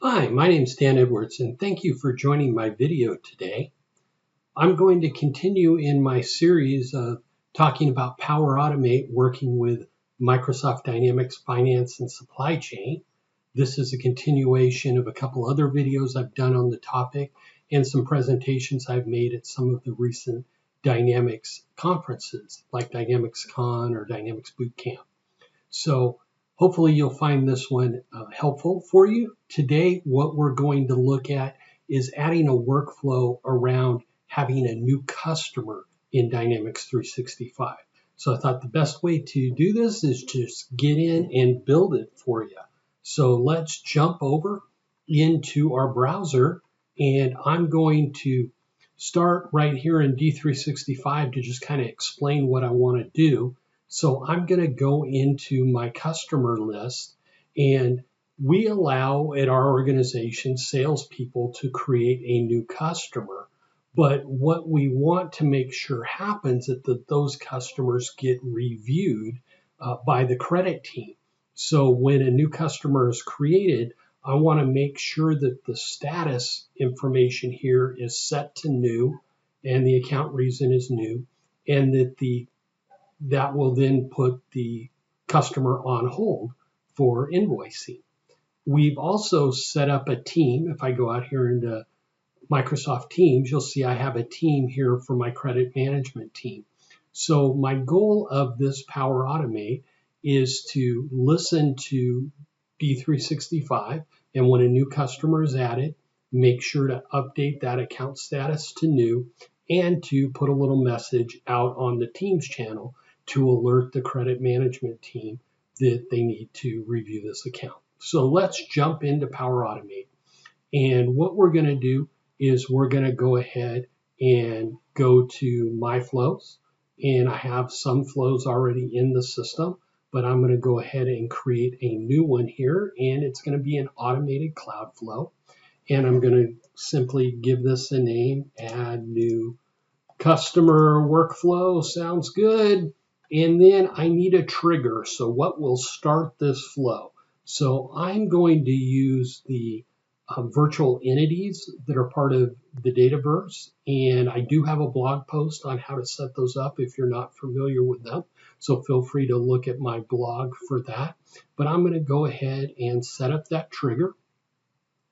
Hi, my name is Dan Edwards, and thank you for joining my video today. I'm going to continue in my series of talking about Power Automate working with Microsoft Dynamics Finance and Supply Chain. This is a continuation of a couple other videos I've done on the topic and some presentations I've made at some of the recent Dynamics conferences like Dynamics Con or Dynamics Bootcamp. So hopefully you'll find this one helpful for you. Today, what we're going to look at is adding a workflow around having a new customer in Dynamics 365. So I thought the best way to do this is just get in and build it for you. So let's jump over into our browser, and I'm going to start right here in D365 to just kind of explain what I want to do. So I'm going to go into my customer list, and we allow at our organization salespeople to create a new customer. But what we want to make sure happens is that those customers get reviewed by the credit team. So when a new customer is created, I want to make sure that the status information here is set to new and the account reason is new, and that will then put the customer on hold for invoicing. We've also set up a team. If I go out here into Microsoft Teams, you'll see I have a team here for my credit management team. So my goal of this Power Automate is to listen to D365, and when a new customer is added, make sure to update that account status to new and to put a little message out on the Teams channel to alert the credit management team that they need to review this account. So let's jump into Power Automate. And what we're going to do is we're going to go ahead and go to My Flows. And I have some flows already in the system, but I'm going to go ahead and create a new one here, and it's going to be an automated cloud flow. And I'm going to simply give this a name, add new customer workflow. Sounds good. And then I need a trigger. So what will start this flow? So I'm going to use the virtual entities that are part of the Dataverse. And I do have a blog post on how to set those up if you're not familiar with them. So feel free to look at my blog for that. But I'm going to go ahead and set up that trigger.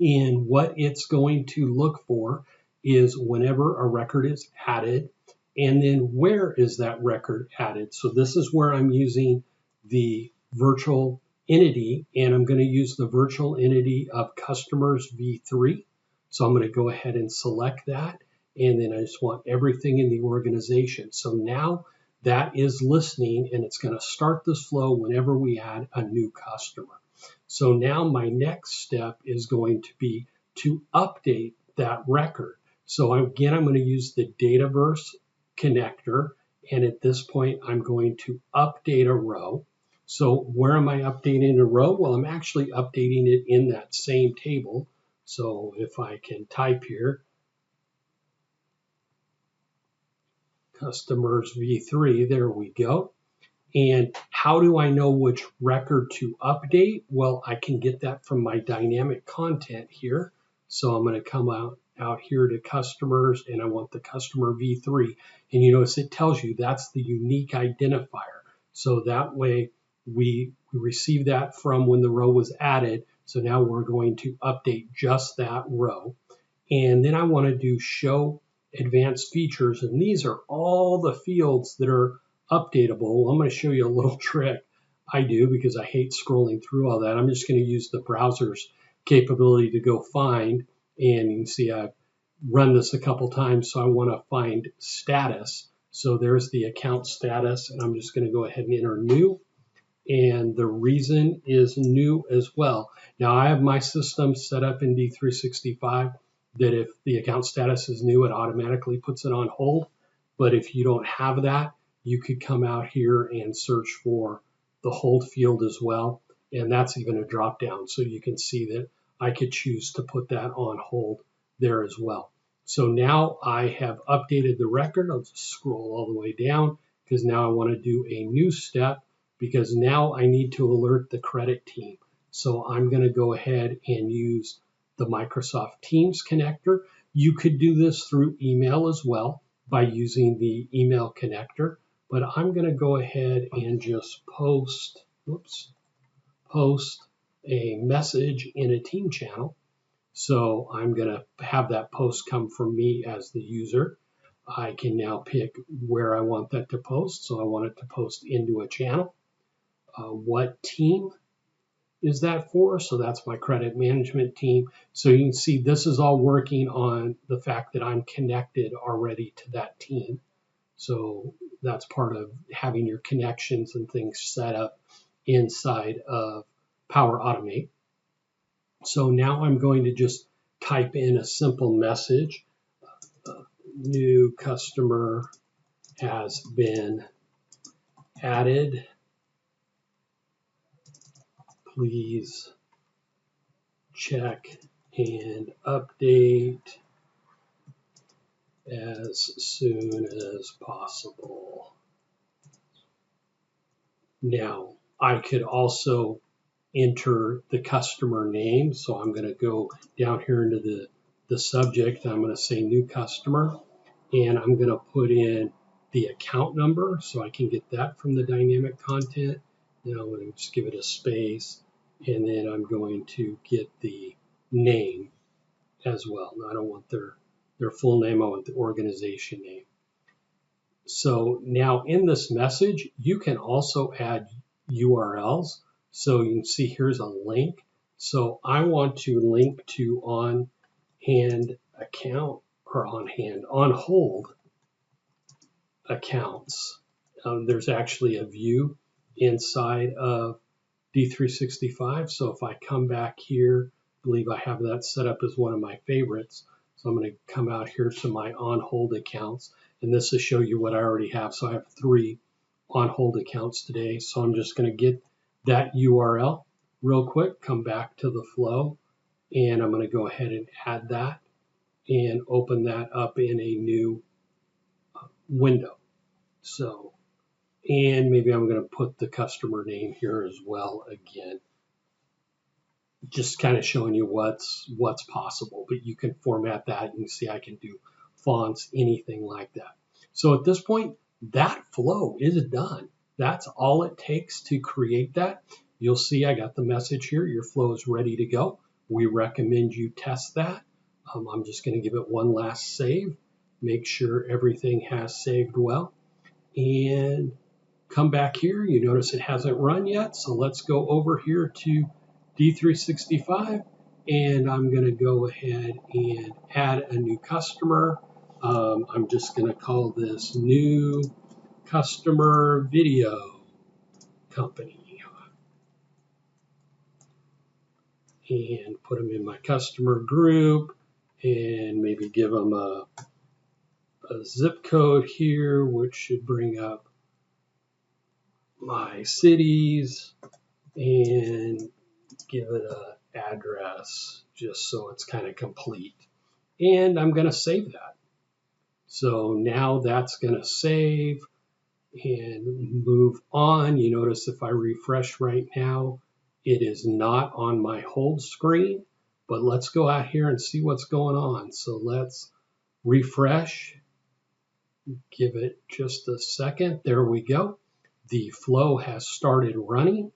And what it's going to look for is whenever a record is added, and then where is that record added. So this is where I'm using the virtual entity, and I'm going to use the virtual entity of customers v3. So I'm going to go ahead and select that, and then I just want everything in the organization. So now that is listening, and it's going to start this flow whenever we add a new customer. So now my next step is going to be to update that record. So again, I'm going to use the Dataverse connector, and at this point, I'm going to update a row. So where am I updating a row? Well, I'm actually updating it in that same table. So if I can type here, customers V3, there we go. And how do I know which record to update? Well, I can get that from my dynamic content here. So I'm going to come out here to customers, and I want the customer V3. And you notice it tells you that's the unique identifier. So that way we receive that from when the row was added. So now we're going to update just that row. And then I want to do show advanced features. And these are all the fields that are updatable. I'm going to show you a little trick I do because I hate scrolling through all that. I'm just going to use the browser's capability to go find, and you can see I've run this a couple times, so I want to find status. So there's the account status, and I'm just going to go ahead and enter new, and the reason is new as well. Now I have my system set up in D365 that if the account status is new, it automatically puts it on hold. But if you don't have that, you could come out here and search for the hold field as well. And that's even a drop down. So you can see that I could choose to put that on hold there as well. So now I have updated the record. I'll just scroll all the way down because now I want to do a new step because now I need to alert the credit team. So I'm going to go ahead and use the Microsoft Teams connector. You could do this through email as well by using the email connector, but I'm going to go ahead and just post a message in a team channel. So I'm going to have that post come from me as the user. I can now pick where I want that to post. So I want it to post into a channel. What team is that for? So that's my credit management team. So you can see this is all working on the fact that I'm connected already to that team. So that's part of having your connections and things set up inside of Power Automate. So now I'm going to just type in a simple message. New customer has been added. Please check and update as soon as possible. Now, I could also enter the customer name. So I'm going to go down here into the subject. I'm going to say new customer, and I'm going to put in the account number so I can get that from the dynamic content. Now I'm going to just give it a space, and then I'm going to get the name as well. Now, I don't want their full name, I want the organization name. So now in this message, you can also add URLs. So you can see here's a link. So I want to link to on-hand account or on hold accounts. There's actually a view inside of D365. So if I come back here, I believe I have that set up as one of my favorites. So I'm going to come out here to my on hold accounts, and this will show you what I already have. So I have 3 on hold accounts today. So I'm just going to get that URL real quick, come back to the flow, and I'm going to go ahead and add that and open that up in a new window. So, and maybe I'm going to put the customer name here as well again. Just kind of showing you what's possible, but you can format that. You can see I can do fonts, anything like that. So at this point, that flow is done. That's all it takes to create that. You'll see I got the message here. Your flow is ready to go. We recommend you test that. I'm just going to give it one last save. Make sure everything has saved well. And come back here. You notice it hasn't run yet. So let's go over here to D365, and I'm going to go ahead and add a new customer. I'm just going to call this new customer video company, and put them in my customer group, and maybe give them a zip code here, which should bring up my cities, and give it an address just so it's kind of complete. And I'm going to save that. So now that's going to save and move on. You notice if I refresh right now, it is not on my hold screen, but let's go out here and see what's going on. So let's refresh, give it just a second. There we go. The flow has started running.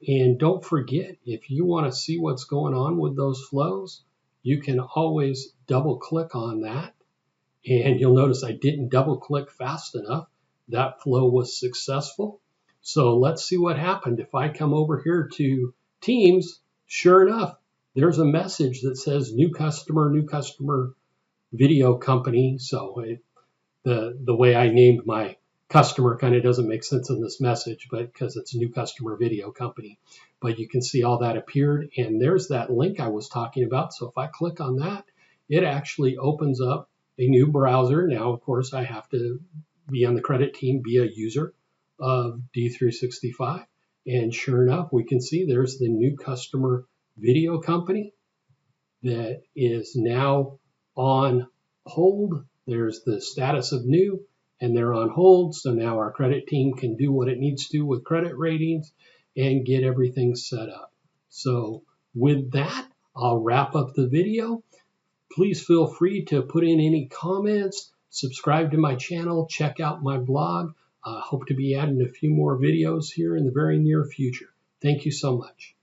And don't forget, if you want to see what's going on with those flows, you can always double click on that. And you'll notice I didn't double click fast enough. That flow was successful. So let's see what happened. If I come over here to Teams, sure enough, there's a message that says new customer video company. So the way I named my customer kind of doesn't make sense in this message, but because it's a new customer video company. But you can see all that appeared, and there's that link I was talking about. So if I click on that, it actually opens up a new browser. Now, of course, I have to be on the credit team, be a user of D365. And sure enough, we can see there's the new customer video company that is now on hold. There's the status of new, and they're on hold. So now our credit team can do what it needs to with credit ratings and get everything set up. So with that, I'll wrap up the video. Please feel free to put in any comments, subscribe to my channel, check out my blog. I hope to be adding a few more videos here in the very near future. Thank you so much.